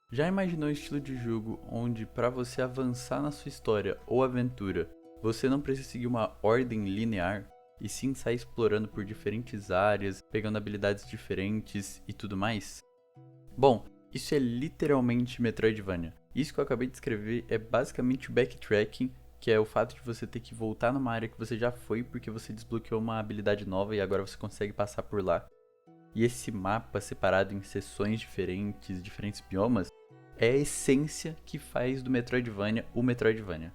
Já imaginou um estilo de jogo onde, para você avançar na sua história ou aventura, você não precisa seguir uma ordem linear, e sim sair explorando por diferentes áreas, pegando habilidades diferentes e tudo mais? Bom, isso é literalmente Metroidvania. Isso que eu acabei de descrever é basicamente o backtracking, que é o fato de você ter que voltar numa área que você já foi porque você desbloqueou uma habilidade nova e agora você consegue passar por lá. E esse mapa separado em seções diferentes, diferentes biomas, é a essência que faz do Metroidvania o Metroidvania.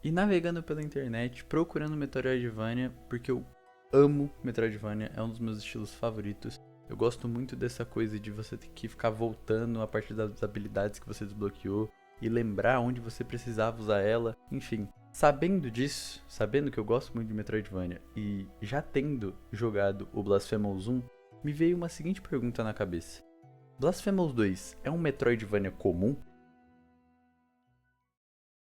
E navegando pela internet, procurando Metroidvania, porque eu amo Metroidvania, é um dos meus estilos favoritos. Eu gosto muito dessa coisa de você ter que ficar voltando a partir das habilidades que você desbloqueou e lembrar onde você precisava usar ela. Enfim, sabendo disso, sabendo que eu gosto muito de Metroidvania e já tendo jogado o Blasphemous 1, me veio uma seguinte pergunta na cabeça. Blasphemous 2 é um Metroidvania comum?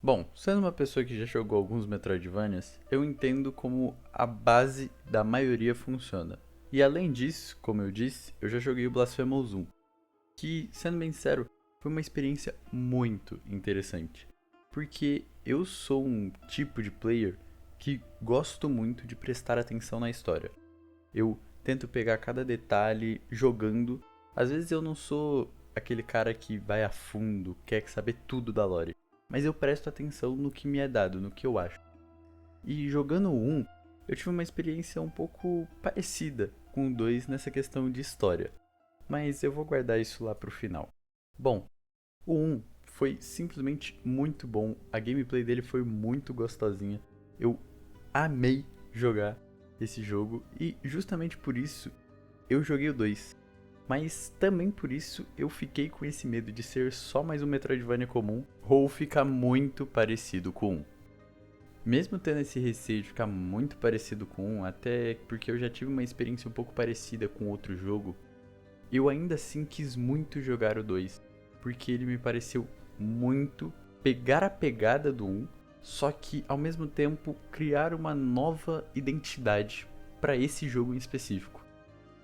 Bom, sendo uma pessoa que já jogou alguns Metroidvanias, eu entendo como a base da maioria funciona. E além disso, como eu disse, eu já joguei o Blasphemous 1, que, sendo bem sincero, foi uma experiência muito interessante. Porque eu sou um tipo de player que gosto muito de prestar atenção na história. Eu tento pegar cada detalhe jogando. Às vezes eu não sou aquele cara que vai a fundo, quer saber tudo da lore, mas eu presto atenção no que me é dado, no que eu acho. E jogando o 1, eu tive uma experiência um pouco parecida com o 2 nessa questão de história, mas eu vou guardar isso lá pro final. Bom, o 1 foi simplesmente muito bom, a gameplay dele foi muito gostosinha, eu amei jogar esse jogo e justamente por isso eu joguei o 2. Mas também por isso eu fiquei com esse medo de ser só mais um Metroidvania comum ou ficar muito parecido com um. Mesmo tendo esse receio de ficar muito parecido com um, até porque eu já tive uma experiência um pouco parecida com outro jogo, eu ainda assim quis muito jogar o 2, porque ele me pareceu muito pegar a pegada do 1, só que ao mesmo tempo criar uma nova identidade para esse jogo em específico.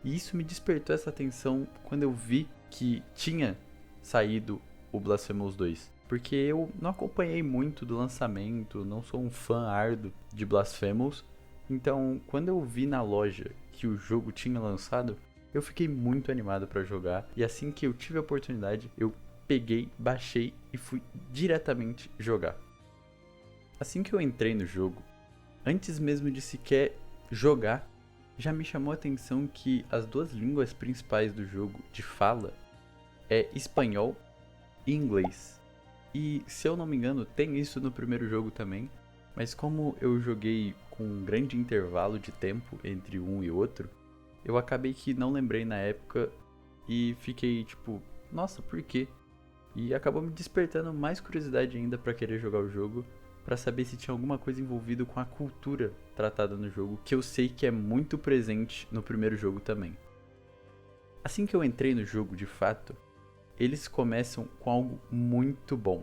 E isso me despertou essa atenção quando eu vi que tinha saído o Blasphemous 2. Porque eu não acompanhei muito do lançamento, não sou um fã árduo de Blasphemous. Então, quando eu vi na loja que o jogo tinha lançado, eu fiquei muito animado para jogar. E assim que eu tive a oportunidade, eu peguei, baixei e fui diretamente jogar. Assim que eu entrei no jogo, antes mesmo de sequer jogar, já me chamou a atenção que as duas línguas principais do jogo de fala é espanhol e inglês. E se eu não me engano, tem isso no primeiro jogo também, mas como eu joguei com um grande intervalo de tempo entre um e outro, eu acabei que não lembrei na época e fiquei tipo, nossa, por quê? E acabou me despertando mais curiosidade ainda pra querer jogar o jogo, pra saber se tinha alguma coisa envolvida com a cultura tratada no jogo, que eu sei que é muito presente no primeiro jogo também. Assim que eu entrei no jogo de fato, eles começam com algo muito bom,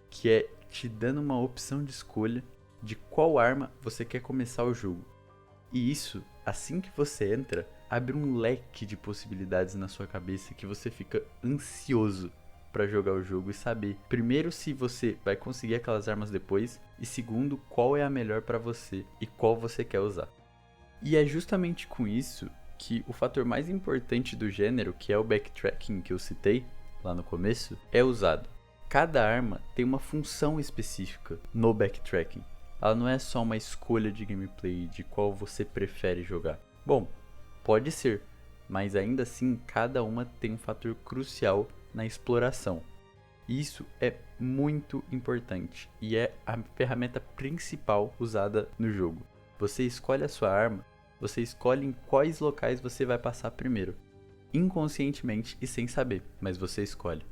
que é te dando uma opção de escolha de qual arma você quer começar o jogo. E isso, assim que você entra, abre um leque de possibilidades na sua cabeça que você fica ansioso para jogar o jogo e saber, primeiro, se você vai conseguir aquelas armas depois, e segundo, qual é a melhor para você e qual você quer usar. E é justamente com isso que o fator mais importante do gênero, que é o backtracking que eu citei lá no começo, é usado. Cada arma tem uma função específica no backtracking. Ela não é só uma escolha de gameplay de qual você prefere jogar. Bom, pode ser, mas ainda assim cada uma tem um fator crucial na exploração. Isso é muito importante e é a ferramenta principal usada no jogo. Você escolhe a sua arma, você escolhe em quais locais você vai passar primeiro. Inconscientemente e sem saber, mas você escolhe.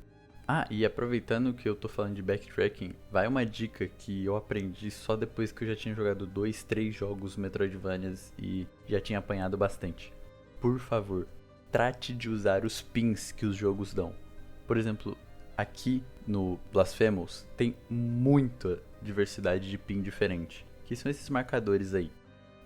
Ah, e aproveitando que eu tô falando de backtracking, vai uma dica que eu aprendi só depois que eu já tinha jogado 2, 3 jogos Metroidvanias e já tinha apanhado bastante. Por favor, trate de usar os pins que os jogos dão. Por exemplo, aqui no Blasphemous tem muita diversidade de pin diferente, que são esses marcadores aí.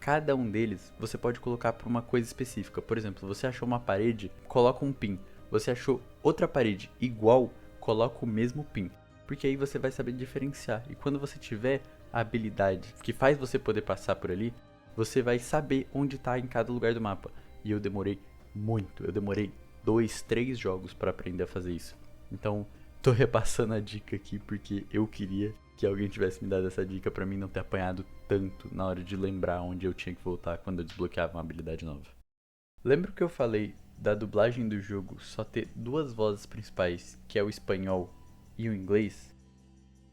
Cada um deles você pode colocar para uma coisa específica. Por exemplo, você achou uma parede, coloca um pin. Você achou outra parede igual, coloca o mesmo pin, porque aí você vai saber diferenciar. E quando você tiver a habilidade que faz você poder passar por ali, você vai saber onde tá em cada lugar do mapa. E eu demorei muito, eu demorei 2, 3 jogos para aprender a fazer isso. Então, tô repassando a dica aqui porque eu queria que alguém tivesse me dado essa dica pra mim não ter apanhado tanto na hora de lembrar onde eu tinha que voltar quando eu desbloqueava uma habilidade nova. Lembro que eu falei da dublagem do jogo só ter duas vozes principais, que é o espanhol e o inglês?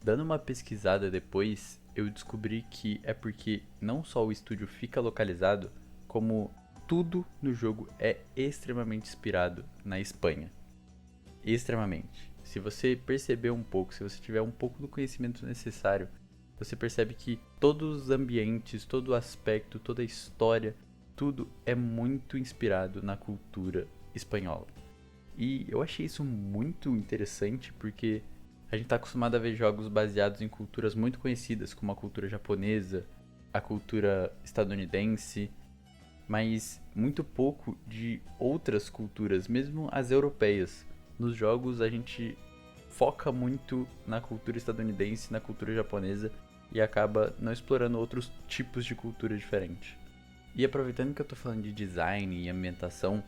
Dando uma pesquisada depois, eu descobri que é porque não só o estúdio fica localizado, como tudo no jogo é extremamente inspirado na Espanha. Extremamente. Se você perceber um pouco, se você tiver um pouco do conhecimento necessário, você percebe que todos os ambientes, todo o aspecto, toda a história, tudo é muito inspirado na cultura espanhola. E eu achei isso muito interessante porque a gente está acostumado a ver jogos baseados em culturas muito conhecidas, como a cultura japonesa, a cultura estadunidense, mas muito pouco de outras culturas, mesmo as europeias. Nos jogos a gente foca muito na cultura estadunidense, na cultura japonesa e acaba não explorando outros tipos de cultura diferentes. E aproveitando que eu tô falando de design e ambientação,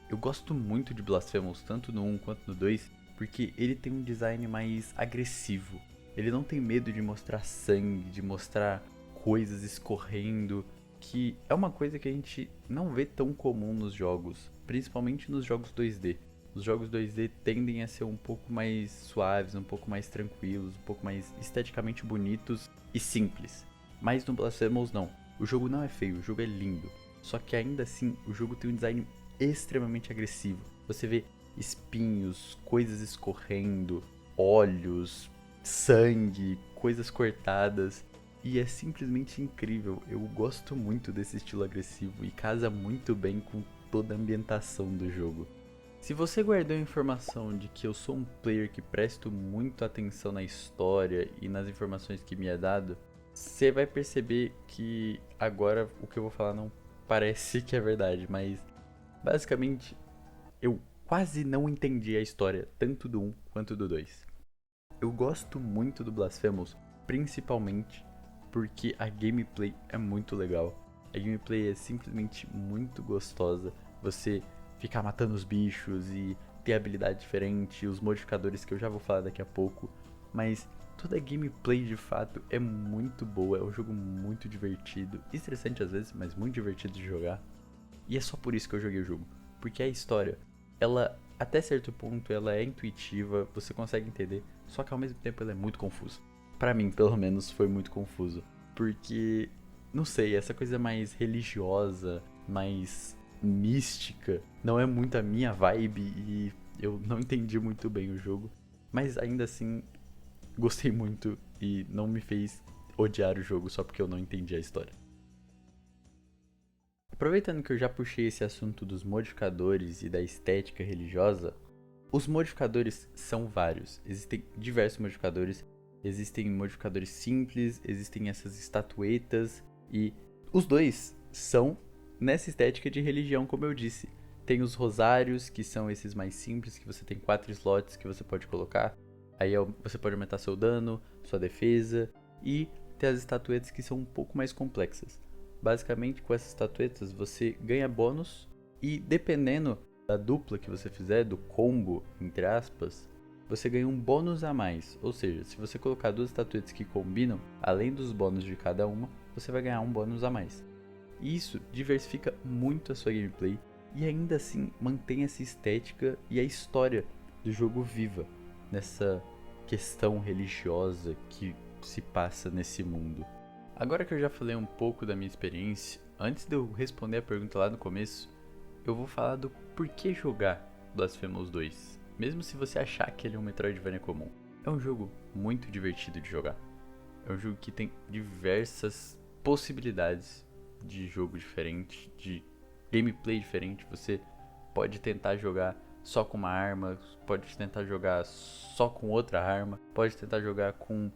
eu gosto muito de Blasphemous, tanto no 1 quanto no 2, porque ele tem um design mais agressivo. Ele não tem medo de mostrar sangue, de mostrar coisas escorrendo, que é uma coisa que a gente não vê tão comum nos jogos, principalmente nos jogos 2D. Os jogos 2D tendem a ser um pouco mais suaves, um pouco mais tranquilos, um pouco mais esteticamente bonitos e simples. Mas no Blasphemous não. O jogo não é feio, o jogo é lindo. Só que ainda assim, o jogo tem um design extremamente agressivo. Você vê espinhos, coisas escorrendo, olhos, sangue, coisas cortadas. E é simplesmente incrível. Eu gosto muito desse estilo agressivo e casa muito bem com toda a ambientação do jogo. Se você guardou a informação de que eu sou um player que presto muito atenção na história e nas informações que me é dado, você vai perceber que agora o que eu vou falar não parece que é verdade, mas basicamente eu quase não entendi a história tanto do 1 quanto do 2. Eu gosto muito do Blasphemous, principalmente porque a gameplay é muito legal. A gameplay é simplesmente muito gostosa. Você ficar matando os bichos e ter habilidade diferente, os modificadores que eu já vou falar daqui a pouco. Mas toda a gameplay de fato é muito boa, é um jogo muito divertido, estressante às vezes, mas muito divertido de jogar. E é só por isso que eu joguei o jogo, porque a história, ela até certo ponto ela é intuitiva, você consegue entender, só que ao mesmo tempo ela é muito confusa. Pra mim, pelo menos, foi muito confuso, porque não sei, essa coisa mais religiosa, mais mística, não é muito a minha vibe e eu não entendi muito bem o jogo, mas ainda assim gostei muito e não me fez odiar o jogo só porque eu não entendi a história. Aproveitando que eu já puxei esse assunto dos modificadores e da estética religiosa, os modificadores são vários. Existem diversos modificadores. Existem modificadores simples, existem essas estatuetas e os dois são nessa estética de religião, como eu disse. Tem os rosários, que são esses mais simples, que você tem 4 slots que você pode colocar. Aí você pode aumentar seu dano, sua defesa e tem as estatuetas que são um pouco mais complexas. Basicamente, com essas estatuetas você ganha bônus e dependendo da dupla que você fizer, do combo, entre aspas, você ganha um bônus a mais. Ou seja, se você colocar duas estatuetas que combinam, além dos bônus de cada uma, você vai ganhar um bônus a mais. E isso diversifica muito a sua gameplay e ainda assim mantém essa estética e a história do jogo viva, nessa questão religiosa que se passa nesse mundo. Agora que eu já falei um pouco da minha experiência, antes de eu responder a pergunta lá no começo, eu vou falar do porquê jogar Blasphemous 2, mesmo se você achar que ele é um Metroidvania comum. É um jogo muito divertido de jogar. É um jogo que tem diversas possibilidades de jogo diferente, de gameplay diferente. Você pode tentar jogar só com uma arma, pode tentar jogar só com outra arma, pode tentar jogar com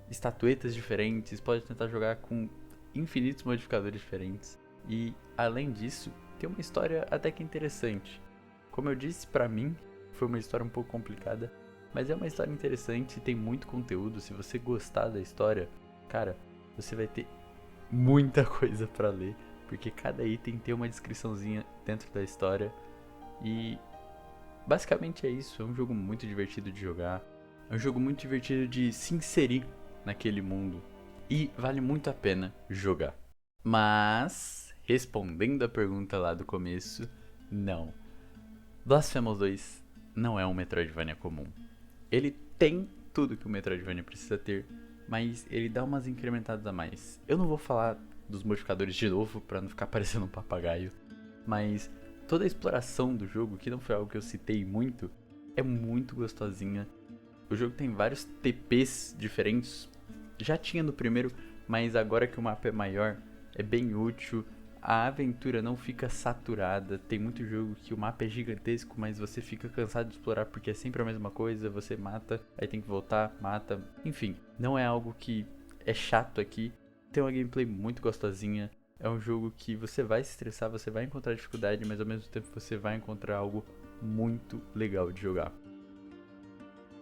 estatuetas diferentes, pode tentar jogar com infinitos modificadores diferentes. E além disso, tem uma história até que interessante. Como eu disse, pra mim foi uma história um pouco complicada, Mas é uma história interessante, tem muito conteúdo. Se você gostar da história, cara, você vai ter muita coisa pra ler, porque cada item tem uma descriçãozinha dentro da história. E basicamente é isso. É um jogo muito divertido de jogar. É um jogo muito divertido de se inserir naquele mundo. E vale muito a pena jogar. Mas, respondendo a pergunta lá do começo, não. Blasphemous 2 não é um Metroidvania comum. Ele tem tudo que o Metroidvania precisa ter, mas ele dá umas incrementadas a mais. Eu não vou falar dos modificadores de novo pra não ficar parecendo um papagaio, mas toda a exploração do jogo, que não foi algo que eu citei muito, é muito gostosinha. O jogo tem vários TPs diferentes. Já tinha no primeiro, mas agora que o mapa é maior, é bem útil. A aventura não fica saturada. Tem muito jogo que o mapa é gigantesco, mas você fica cansado de explorar porque é sempre a mesma coisa. Você mata, aí tem que voltar, mata. Enfim, não é algo que é chato aqui. Tem uma gameplay muito gostosinha. É um jogo que você vai se estressar, você vai encontrar dificuldade, mas ao mesmo tempo você vai encontrar algo muito legal de jogar.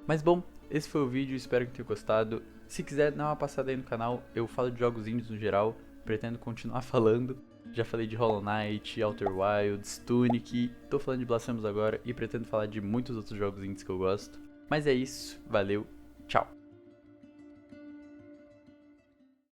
Mas bom, esse foi o vídeo, espero que tenha gostado. Se quiser dar uma passada aí no canal, eu falo de jogos indies no geral, pretendo continuar falando. Já falei de Hollow Knight, Outer Wilds, Tunic, tô falando de Blasphemous agora e pretendo falar de muitos outros jogos indies que eu gosto. Mas é isso, valeu, tchau!